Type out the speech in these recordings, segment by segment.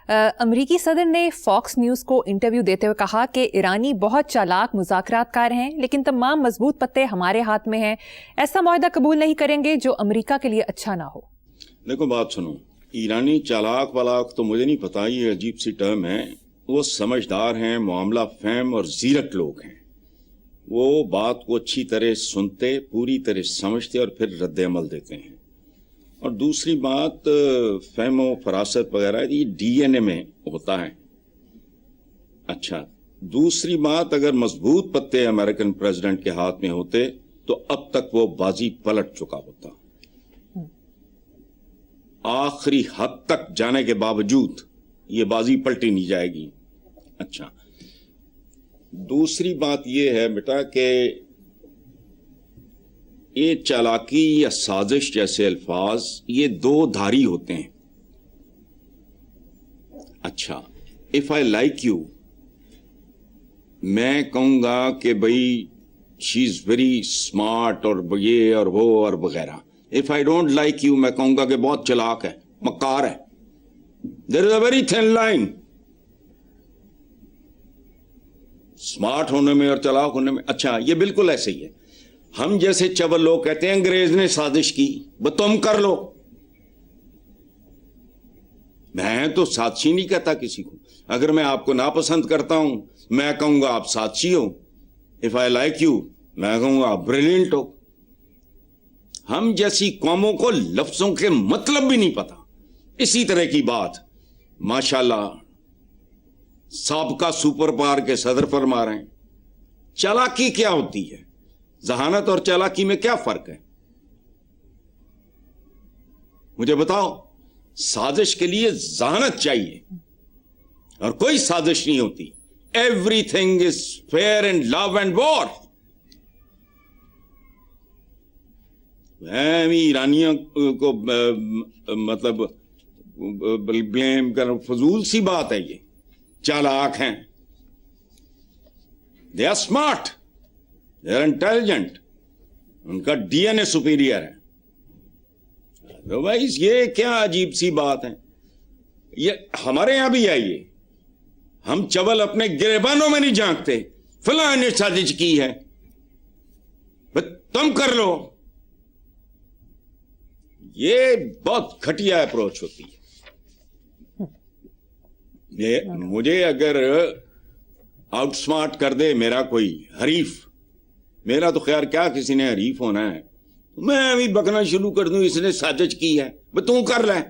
امریکی صدر نے فاکس نیوز کو انٹرویو دیتے ہوئے کہا کہ ایرانی بہت چالاک مذاکرات کار ہیں، لیکن تمام مضبوط پتے ہمارے ہاتھ میں ہیں، ایسا معاہدہ قبول نہیں کریں گے جو امریکہ کے لیے اچھا نہ ہو۔ دیکھو بات سنو، ایرانی چالاک والاک تو مجھے نہیں پتا، یہ عجیب سی ٹرم ہے۔ وہ سمجھدار ہیں، معاملہ فہم اور زیرک لوگ ہیں، وہ بات کو اچھی طرح سنتے، پوری طرح سمجھتے اور پھر رد عمل دیتے ہیں۔ اور دوسری بات، فہم و فراست وغیرہ یہ ڈی این اے میں ہوتا ہے۔ اچھا، دوسری بات، اگر مضبوط پتے امریکن پریزیڈنٹ کے ہاتھ میں ہوتے تو اب تک وہ بازی پلٹ چکا ہوتا۔ آخری حد تک جانے کے باوجود یہ بازی پلٹی نہیں جائے گی۔ اچھا، دوسری بات یہ ہے بیٹا کہ یہ چالاکی یا سازش جیسے الفاظ یہ دو دھاری ہوتے ہیں۔ اچھا، اف آئی لائک یو، میں کہوں گا کہ بھائی شی از ویری اسمارٹ اور یہ اور وہ اور وغیرہ۔ If I don't like you, میں کہوں گا کہ بہت چلاک ہے، مکار ہے۔ There is a very thin line smart ہونے میں اور چلاک ہونے میں۔ اچھا، یہ بالکل ایسے ہی ہے۔ ہم جیسے چول لوگ کہتے ہیں انگریز نے سازش کی، وہ تم کر لو۔ میں تو سازشی نہیں کہتا کسی کو۔ اگر میں آپ کو ناپسند کرتا ہوں میں کہوں گا آپ سازشی ہو۔ اف آئی لائک یو، میں کہوں گا آپ بریلینٹ ہو۔ ہم جیسی قوموں کو لفظوں کے مطلب بھی نہیں پتا۔ اسی طرح کی بات ماشاءاللہ سابقہ سپر پاور کے صدر فرما رہے ہیں۔ چالاکی کیا ہوتی ہے؟ ذہانت اور چالاکی میں کیا فرق ہے؟ مجھے بتاؤ۔ سازش کے لیے ذہانت چاہیے اور کوئی سازش نہیں ہوتی۔ Everything is fair and love and war. میں ایرانیوں کو مطلب بلیم کر، فضول سی بات ہے۔ یہ چالاک ہیں، they are smart, they are intelligent, ان کا ڈی این اے سپیریئر ہے۔ بھائی یہ کیا عجیب سی بات ہے؟ یہ ہمارے یہاں بھی ہے۔ یہ ہم چول اپنے گریبانوں میں نہیں جھانکتے، فلاں نے سازش کی ہے تم کر لو۔ یہ بہت گھٹیا اپروچ ہوتی ہے۔ مجھے اگر آؤٹ سمارٹ کر دے میرا کوئی حریف، میرا تو خیر کیا کسی نے حریف ہونا ہے، میں بھی بکنا شروع کر دوں اس نے سازش کی ہے، تو کر لیں۔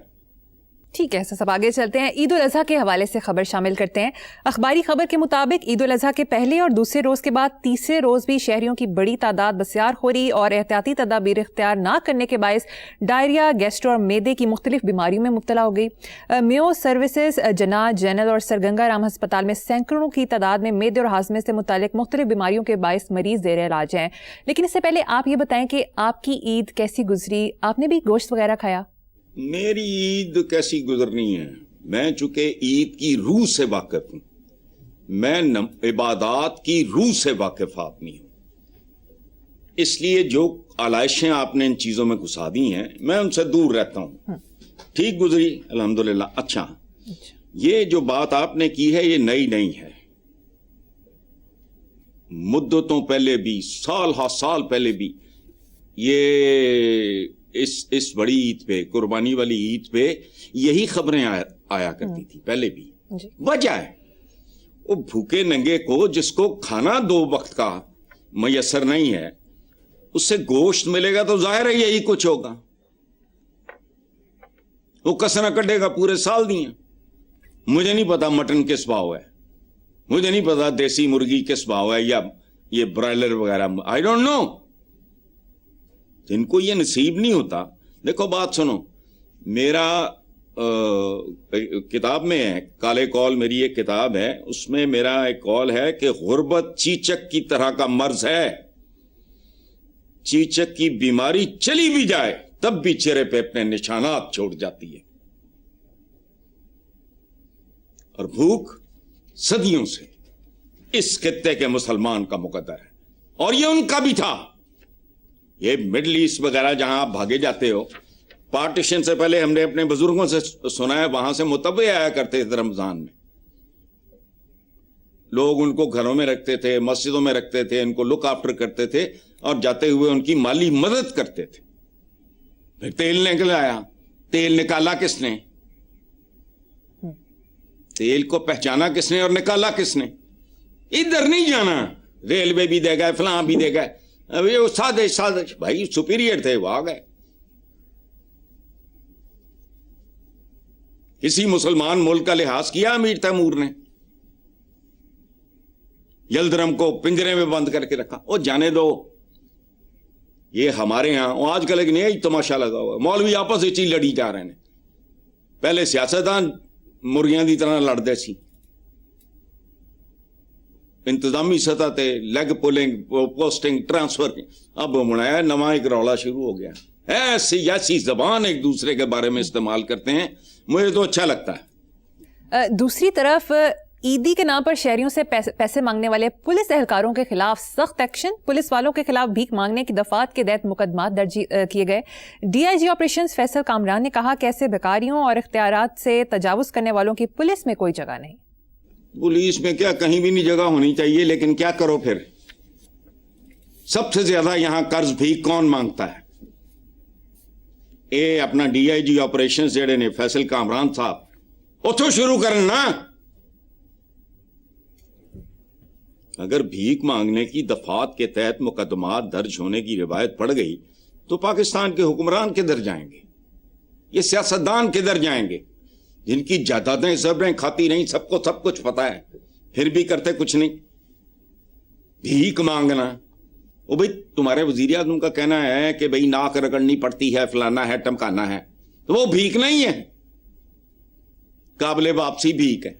ٹھیک ہے، سب آگے چلتے ہیں۔ عید الاضحیٰ کے حوالے سے خبر شامل کرتے ہیں۔ اخباری خبر کے مطابق عید الاضحیٰ کے پہلے اور دوسرے روز کے بعد تیسرے روز بھی شہریوں کی بڑی تعداد بسیار خوری اور احتیاطی تدابیر اختیار نہ کرنے کے باعث ڈائریا، گیسٹرو اور معدے کی مختلف بیماریوں میں مبتلا ہو گئی۔ میو سروسز، جناح، جینل اور سر گنگا رام ہسپتال میں سینکڑوں کی تعداد میں معدے اور ہاضمے سے متعلق مختلف بیماریوں کے باعث مریض زیر علاج ہیں۔ لیکن اس سے پہلے آپ یہ بتائیں کہ آپ کی عید کیسی گزری؟ آپ نے بھی گوشت وغیرہ کھایا؟ میری عید کیسی گزرنی ہے؟ میں چونکہ عید کی روح سے واقف ہوں، میں عبادات کی روح سے واقف آدمی ہوں، اس لیے جو آلائشیں آپ نے ان چیزوں میں گھسا دی ہیں میں ان سے دور رہتا ہوں۔ ٹھیک گزری الحمدللہ۔ اچھا، یہ جو بات آپ نے کی ہے یہ نئی نہیں ہے، مدتوں پہلے بھی، سال ہا سال پہلے بھی یہ اس بڑی عید پہ، قربانی والی عید پہ یہی خبریں آیا کرتی تھی پہلے بھی۔ وجہ ہے وہ بھوکے ننگے کو جس کو کھانا 2 وقت کا میسر نہیں ہے، اس سے گوشت ملے گا تو ظاہر ہے یہی کچھ ہوگا، وہ کسنا کٹے گا پورے سال دیا۔ مجھے نہیں پتا مٹن کس بھاؤ ہے، مجھے نہیں پتا دیسی مرغی کس بھاؤ ہے یا یہ برائلر وغیرہ، آئی ڈونٹ نو۔ جن کو یہ نصیب نہیں ہوتا، دیکھو بات سنو، میرا کتاب میں ہے کالے کول، میری ایک کتاب ہے، اس میں میرا ایک کول ہے کہ غربت چیچک کی طرح کا مرض ہے، چیچک کی بیماری چلی بھی جائے تب بھی چہرے پہ اپنے نشانات چھوڑ جاتی ہے، اور بھوک صدیوں سے اس خطے کے مسلمان کا مقدر ہے، اور یہ ان کا بھی تھا۔ یہ مڈل ایسٹ وغیرہ جہاں آپ بھاگے جاتے ہو، پارٹیشن سے پہلے ہم نے اپنے بزرگوں سے سنا ہے وہاں سے متبع آیا کرتے تھے رمضان میں. لوگ ان کو گھروں میں رکھتے تھے, مسجدوں میں رکھتے تھے, ان کو لک آفٹر کرتے تھے اور جاتے ہوئے ان کی مالی مدد کرتے تھے. پھر تیل نکلایا, تیل نکالا کس نے؟ تیل کو پہچانا کس نے اور نکالا کس نے؟ ادھر نہیں جانا, ریلوے بھی دے گئے, فلاں بھی دے گئے. ابھی وہ سازش بھائی سپیریئر تھے, وہ آ گئے. کسی مسلمان ملک کا لحاظ کیا امیر تیمور نے؟ یلدرم کو پنجرے میں بند کر کے رکھا. وہ جانے دو, یہ ہمارے ہاں آج کل ایک نیا تماشا لگا ہوا ہے. مولوی آپس وچ ہی لڑی جا رہے ہیں. پہلے سیاستدان مرغیاں دی طرح لڑتے سی, انتظامی سطح تے لیگ پولنگ, پوسٹنگ, ٹرانسفر. اب بنایا نواں ایک رولا شروع ہو گیا. ایسی زبان ایک دوسرے کے بارے میں استعمال کرتے ہیں, مجھے تو اچھا لگتا ہے. دوسری طرف عیدی کے نام پر شہریوں سے پیسے مانگنے والے پولیس اہلکاروں کے خلاف سخت ایکشن. پولیس والوں کے خلاف بھیک مانگنے کی دفعات کے تحت مقدمات درج کیے گئے. D I G operations Faisal Kamran نے کہا کہ ایسے بیکاریوں اور اختیارات سے تجاوز کرنے والوں کی پولیس میں کوئی جگہ نہیں. پولیس میں کیا کہیں بھی نہیں جگہ ہونی چاہیے, لیکن کیا کرو پھر. سب سے زیادہ یہاں قرض بھیک کون مانگتا ہے؟ اے اپنا ڈی آئی جی آپریشنز جڑے نے فیصل کامران صاحب, اتھوں شروع کرنا. اگر بھیک مانگنے کی دفعات کے تحت مقدمات درج ہونے کی روایت پڑ گئی تو پاکستان کے حکمران کدھر جائیں گے؟ یہ سیاستدان کدھر جائیں گے جن کی جائیدادیں زبریں کھاتی نہیں, سب کو سب کچھ پتا ہے, پھر بھی کرتے کچھ نہیں؟ بھیک مانگنا. وہ بھائی تمہارے وزیر اعظم کا کہنا ہے کہ بھائی ناک رگڑنی پڑتی ہے, فلانا ہے, ٹمکانا ہے, تو وہ بھیک نہیں ہے, قابل واپسی بھیک ہے.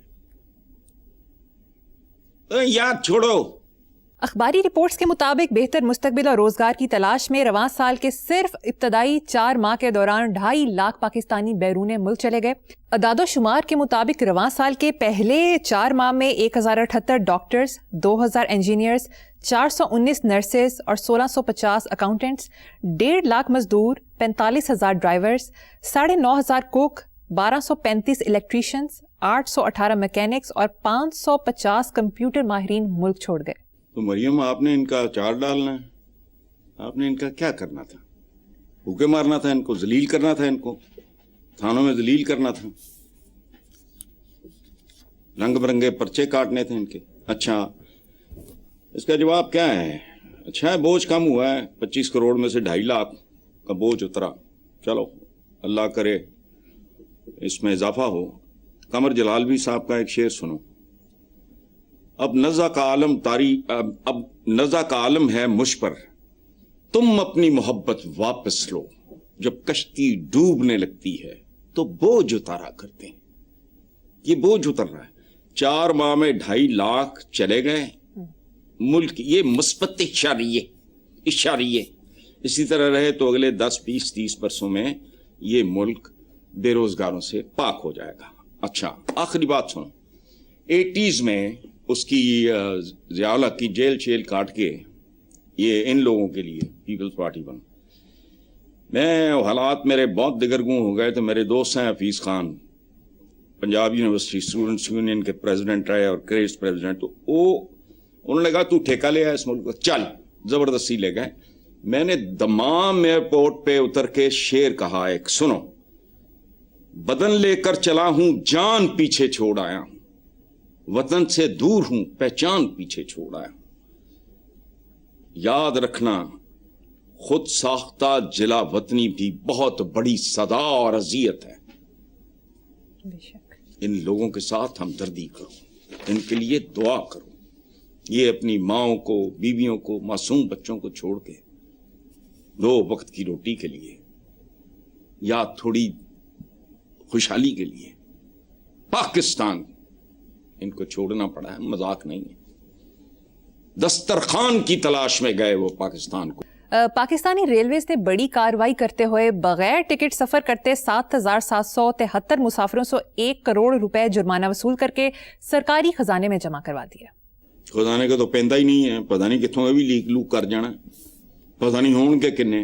یاد چھوڑو. اخباری رپورٹس کے مطابق بہتر مستقبل اور روزگار کی تلاش میں رواں سال کے صرف ابتدائی 4 ماہ کے دوران 2.5 لاکھ پاکستانی بیرون ملک چلے گئے. اعداد و شمار کے مطابق رواں سال کے پہلے 4 ماہ میں 1078 ڈاکٹرز, 2000 انجینئرز, 419 نرسز اور 1650 اکاؤنٹنٹس, 1.5 لاکھ مزدور, 45,000 ڈرائیورز, 9,500 کوک, 1235 الیکٹریشنز, 818 میکینکس اور 550 کمپیوٹر ماہرین ملک چھوڑ گئے. تو مریم آپ نے ان کا اچار ڈالنا ہے, آپ نے ان کا کیا کرنا تھا؟ بھوکے مارنا تھا ان کو, ذلیل کرنا تھا ان کو, تھانوں میں ذلیل کرنا تھا, رنگ برنگے پرچے کاٹنے تھے ان کے. اچھا اس کا جواب کیا ہے؟ اچھا ہے بوجھ کم ہوا ہے, 25 کروڑ میں سے 2.5 لاکھ کا بوجھ اترا. چلو اللہ کرے اس میں اضافہ ہو. قمر جلالوی صاحب کا ایک شعر سنو. اب نزع کا عالم ہے مجھ پر, تم اپنی محبت واپس لو. جب کشتی ڈوبنے لگتی ہے تو بوجھ اتارا کرتے ہیں. یہ بوجھ اتر رہا ہے. 4 ماہ میں 2.5 لاکھ چلے گئے ملک. یہ مثبت اشاریے. اسی طرح رہے تو اگلے 10 20 30 برسوں میں یہ ملک بے روزگاروں سے پاک ہو جائے گا. اچھا آخری بات سنو. 80s میں اس کی ضیاء الحق کی جیل شیل کاٹ کے یہ ان لوگوں کے لیے پیپلز پارٹی بنا. میں حالات میرے بہت دگرگوں ہو گئے. تو میرے دوست ہیں Hafeez Khan, Punjab university students union کے پریزیڈنٹ رہے اور کریز پریزیڈنٹ. تو انہوں نے کہا تو ٹھیکہ لے آیا اس ملک کو, چل. زبردستی لے گئے. میں نے دمام ایئرپورٹ پہ اتر کے شعر کہا ایک, سنو. بدن لے کر چلا ہوں جان پیچھے چھوڑ آیا ہوں, وطن سے دور ہوں پہچان پیچھے چھوڑ آیا ہوں. یاد رکھنا خود ساختہ جلا وطنی بھی بہت بڑی صدا اور اذیت ہے. ان لوگوں کے ساتھ ہمدردی کرو, ان کے لیے دعا کرو. یہ اپنی ماؤں کو, بیویوں کو, معصوم بچوں کو چھوڑ کے 2 وقت کی روٹی کے لیے یا تھوڑی خوشحالی کے لیے پاکستان ان کو چھوڑنا پڑا ہے. مذاق نہیں ہے. دسترخوان کی تلاش میں گئے وہ پاکستان کو. پاکستانی ریلویز نے بڑی کارروائی کرتے ہوئے بغیر ٹکٹ سفر کرتے 7,773 مسافروں سے 1 کروڑ روپے جرمانہ وصول کر کے سرکاری خزانے میں جمع کروا دیا. خزانے کا تو پیندا ہی نہیں ہے. پتہ نہیں کتوں بھی لیک لوک کر جانا, پتہ نہیں ہون کے کنے.